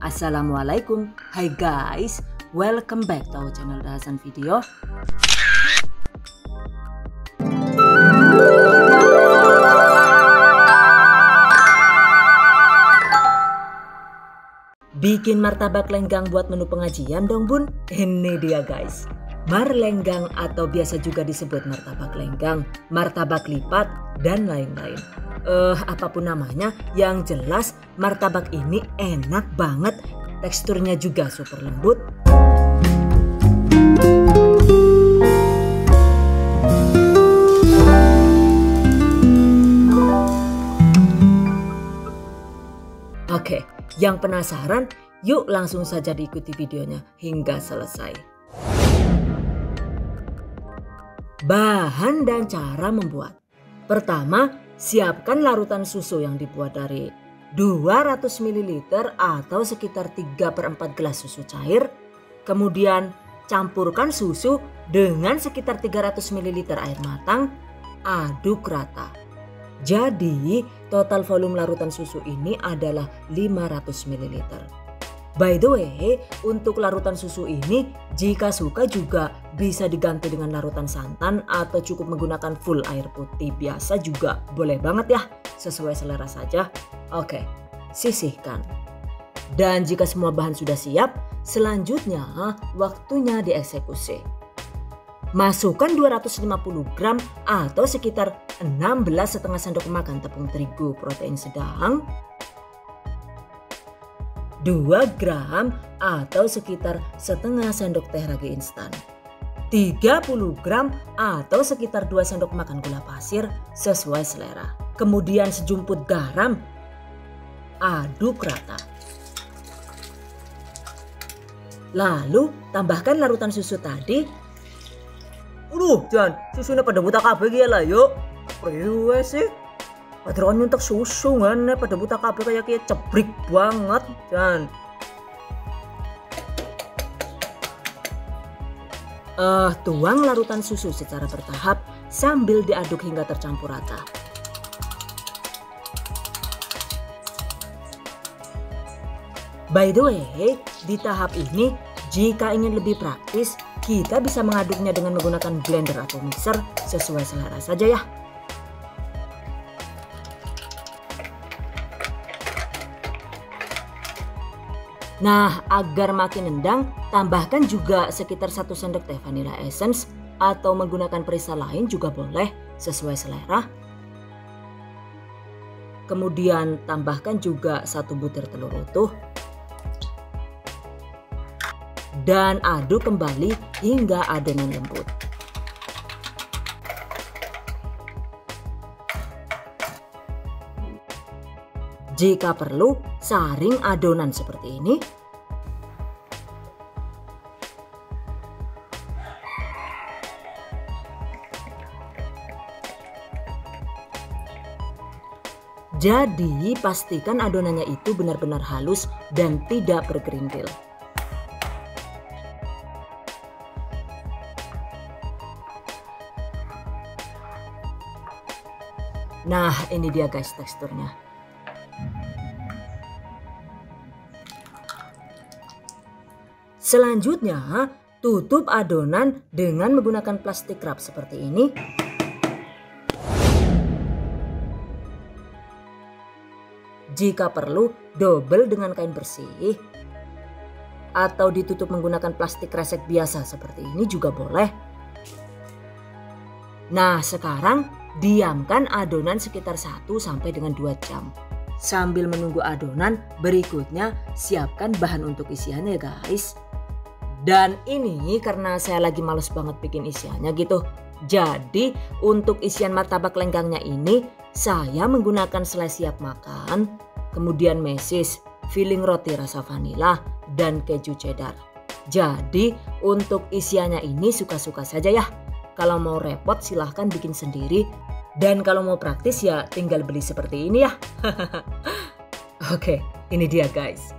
Assalamualaikum, hai guys, welcome back to our channel Dahasan Video. Bikin martabak lenggang buat menu pengajian dong bun. Ini dia guys, marlenggang atau biasa juga disebut martabak lenggang, martabak lipat dan lain-lain. Apapun namanya, yang jelas martabak ini enak banget, teksturnya juga super lembut. Oke, yang penasaran, yuk langsung saja diikuti videonya hingga selesai. Bahan dan cara membuat. Pertama, siapkan larutan susu yang dibuat dari 200 ml atau sekitar 3/4 gelas susu cair. Kemudian campurkan susu dengan sekitar 300 ml air matang, aduk rata. Jadi total volume larutan susu ini adalah 500 ml. By the way, untuk larutan susu ini jika suka juga bisa diganti dengan larutan santan atau cukup menggunakan full air putih biasa juga boleh banget ya, sesuai selera saja. Oke, sisihkan. Dan jika semua bahan sudah siap, selanjutnya waktunya dieksekusi. Masukkan 250 gram atau sekitar 16,5 sendok makan tepung terigu protein sedang, 2 gram atau sekitar setengah sendok teh ragi instan, 30 gram atau sekitar 2 sendok makan gula pasir sesuai selera. Kemudian sejumput garam, aduk rata. Lalu tambahkan larutan susu tadi. Jan, susunya pada buta kabeh ya lah yuk. Priwe sih? Padahal nyuntek susu kan pada buta kabeh kayak cebrik banget Jan. Tuang larutan susu secara bertahap sambil diaduk hingga tercampur rata. By the way, di tahap ini jika ingin lebih praktis, kita bisa mengaduknya dengan menggunakan blender atau mixer sesuai selera saja ya. Nah, agar makin nendang, tambahkan juga sekitar 1 sendok teh vanilla essence atau menggunakan perisa lain juga boleh sesuai selera. Kemudian tambahkan juga 1 butir telur utuh. Dan aduk kembali hingga adonan lembut. Jika perlu, saring adonan seperti ini. Jadi pastikan adonannya itu benar-benar halus dan tidak bergerindil. Nah, ini dia guys teksturnya. Selanjutnya, tutup adonan dengan menggunakan plastik wrap seperti ini. Jika perlu, double dengan kain bersih. Atau ditutup menggunakan plastik kresek biasa seperti ini juga boleh. Nah, sekarang diamkan adonan sekitar 1 sampai dengan 2 jam. Sambil menunggu adonan, berikutnya siapkan bahan untuk isiannya guys. Dan ini karena saya lagi males banget bikin isiannya gitu. Jadi untuk isian martabak lenggangnya ini saya menggunakan selai siap makan, kemudian mesis, filling roti rasa vanila, dan keju cheddar. Jadi untuk isiannya ini suka-suka saja ya. Kalau mau repot silahkan bikin sendiri. Dan kalau mau praktis ya tinggal beli seperti ini ya. Oke, ini dia guys.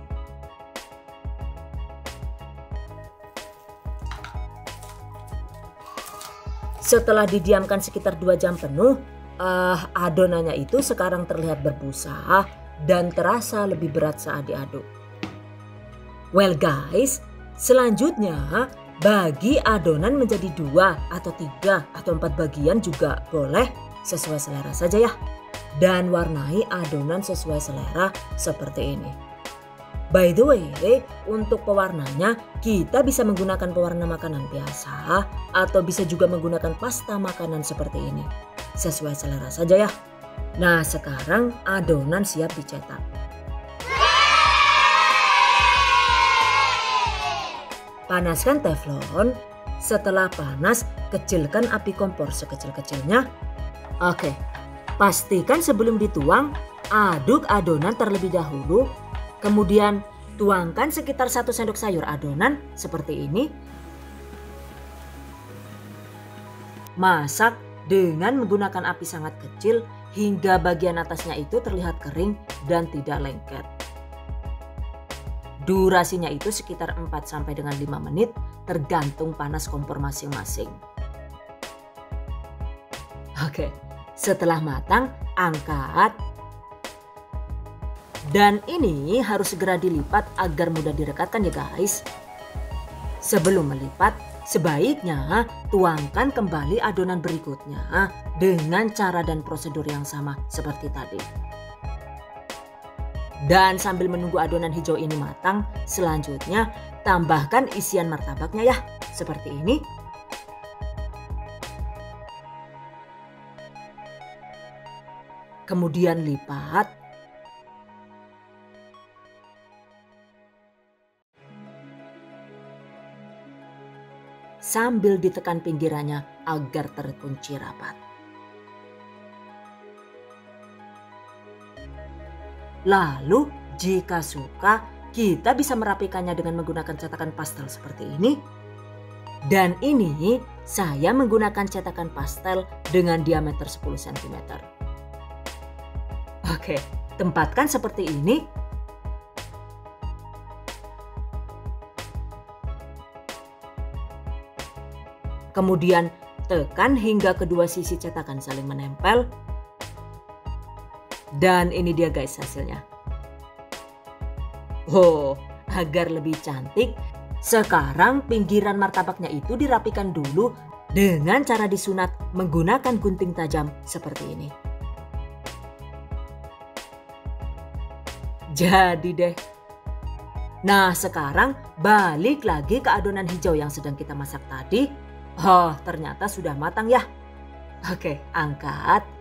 Setelah didiamkan sekitar 2 jam penuh, adonannya itu sekarang terlihat berbusa dan terasa lebih berat saat diaduk. Well guys, selanjutnya bagi adonan menjadi 2 atau 3 atau 4 bagian juga boleh, sesuai selera saja ya. Dan warnai adonan sesuai selera seperti ini. By the way, untuk pewarnanya kita bisa menggunakan pewarna makanan biasa atau bisa juga menggunakan pasta makanan seperti ini. Sesuai selera saja ya. Nah, sekarang adonan siap dicetak. Panaskan teflon. Setelah panas, kecilkan api kompor sekecil-kecilnya. Oke, pastikan sebelum dituang, aduk adonan terlebih dahulu. Kemudian tuangkan sekitar 1 sendok sayur adonan seperti ini. Masak dengan menggunakan api sangat kecil hingga bagian atasnya itu terlihat kering dan tidak lengket. Durasinya itu sekitar 4 sampai dengan 5 menit tergantung panas kompor masing-masing. Oke, setelah matang angkat. Dan ini harus segera dilipat agar mudah direkatkan ya guys. Sebelum melipat, sebaiknya tuangkan kembali adonan berikutnya dengan cara dan prosedur yang sama seperti tadi. Dan sambil menunggu adonan hijau ini matang, selanjutnya tambahkan isian martabaknya ya, seperti ini. Kemudian lipat. Sambil ditekan pinggirannya agar terkunci rapat. Lalu jika suka, kita bisa merapikannya dengan menggunakan cetakan pastel seperti ini. Dan ini saya menggunakan cetakan pastel dengan diameter 10 cm. Oke, tempatkan seperti ini. Kemudian tekan hingga kedua sisi cetakan saling menempel. Dan ini dia guys hasilnya. Oh, agar lebih cantik, sekarang pinggiran martabaknya itu dirapikan dulu dengan cara disunat menggunakan gunting tajam seperti ini. Jadi deh. Nah, sekarang balik lagi ke adonan hijau yang sedang kita masak tadi. Oh, ternyata sudah matang ya. Oke, angkat.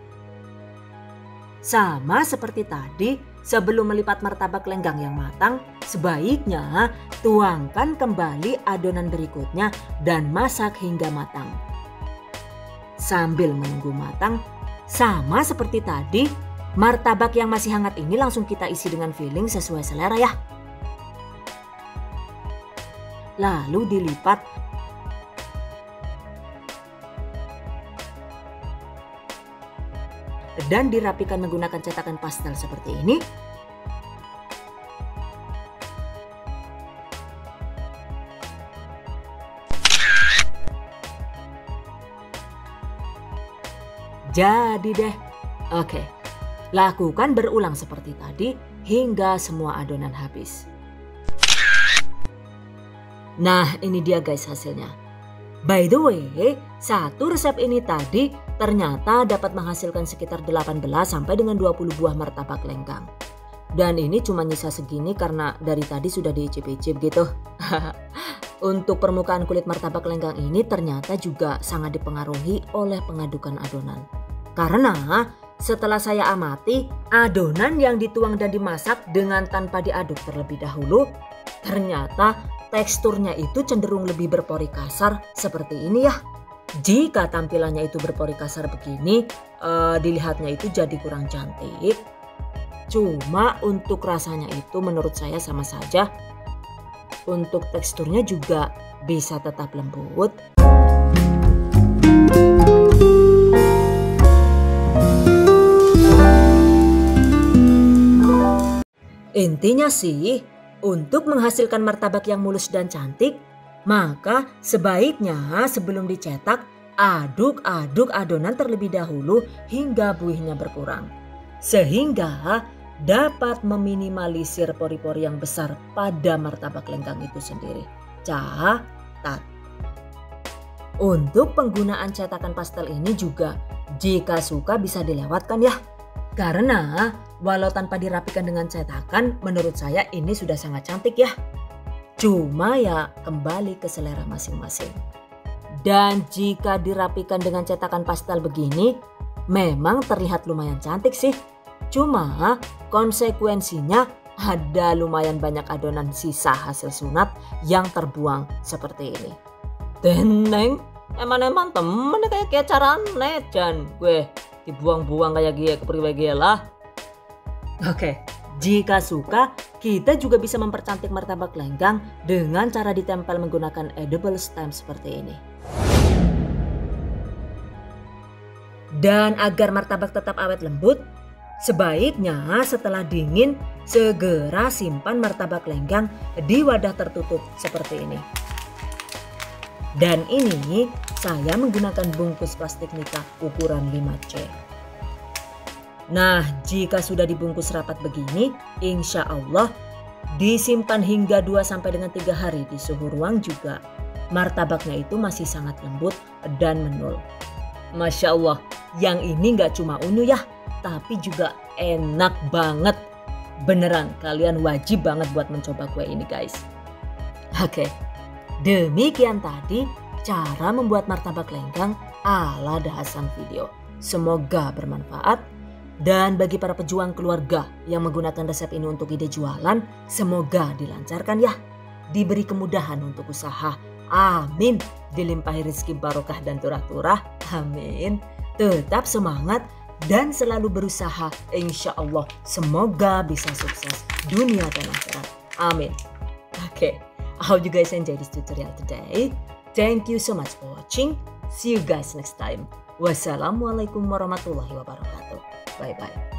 Sama seperti tadi, sebelum melipat martabak lenggang yang matang, sebaiknya tuangkan kembali adonan berikutnya dan masak hingga matang. Sambil menunggu matang, sama seperti tadi, martabak yang masih hangat ini langsung kita isi dengan filling sesuai selera ya. Lalu dilipat. Dan dirapikan menggunakan cetakan pastel seperti ini. Jadi deh. Oke, lakukan berulang seperti tadi hingga semua adonan habis. Nah, ini dia guys hasilnya. By the way, satu resep ini tadi ternyata dapat menghasilkan sekitar 18 sampai dengan 20 buah martabak lenggang. Dan ini cuma nyisa segini karena dari tadi sudah diicip-icip gitu. Untuk permukaan kulit martabak lenggang ini ternyata juga sangat dipengaruhi oleh pengadukan adonan. Karena setelah saya amati, adonan yang dituang dan dimasak dengan tanpa diaduk terlebih dahulu, ternyata teksturnya itu cenderung lebih berpori kasar seperti ini ya. Jika tampilannya itu berpori kasar begini, dilihatnya itu jadi kurang cantik. Cuma untuk rasanya itu menurut saya sama saja. Untuk teksturnya juga bisa tetap lembut. Intinya sih, untuk menghasilkan martabak yang mulus dan cantik, maka sebaiknya sebelum dicetak, aduk-aduk adonan terlebih dahulu hingga buihnya berkurang. Sehingga dapat meminimalisir pori-pori yang besar pada martabak lenggang itu sendiri. Catat. Untuk penggunaan cetakan pastel ini juga jika suka bisa dilewatkan ya. Karena walau tanpa dirapikan dengan cetakan, menurut saya ini sudah sangat cantik ya. Cuma ya kembali ke selera masing-masing. Dan jika dirapikan dengan cetakan pastel begini, memang terlihat lumayan cantik sih. Cuma konsekuensinya ada lumayan banyak adonan sisa hasil sunat yang terbuang seperti ini. Teneng, emang temen kayak carane Jan gue dibuang-buang kayak gie kepriwe lah. Oke, jika suka kita juga bisa mempercantik martabak lenggang dengan cara ditempel menggunakan edible stamp seperti ini. Dan agar martabak tetap awet lembut, sebaiknya setelah dingin segera simpan martabak lenggang di wadah tertutup seperti ini. Dan ini saya menggunakan bungkus plastik nikah ukuran 5C. Nah, jika sudah dibungkus rapat begini, insya Allah disimpan hingga 2-3 hari di suhu ruang juga. Martabaknya itu masih sangat lembut dan menul. Masya Allah, yang ini gak cuma unyu ya, tapi juga enak banget. Beneran, kalian wajib banget buat mencoba kue ini guys. Oke. Demikian tadi cara membuat martabak lenggang ala Da Hasan video. Semoga bermanfaat. Dan bagi para pejuang keluarga yang menggunakan resep ini untuk ide jualan, semoga dilancarkan ya. Diberi kemudahan untuk usaha. Amin. Dilimpahi rezeki barokah dan turah-turah. Amin. Tetap semangat dan selalu berusaha. Insya Allah semoga bisa sukses dunia dan akhirat. Amin. Oke. I hope you guys enjoy this tutorial today. Thank you so much for watching. See you guys next time. Wassalamualaikum warahmatullahi wabarakatuh. Bye bye.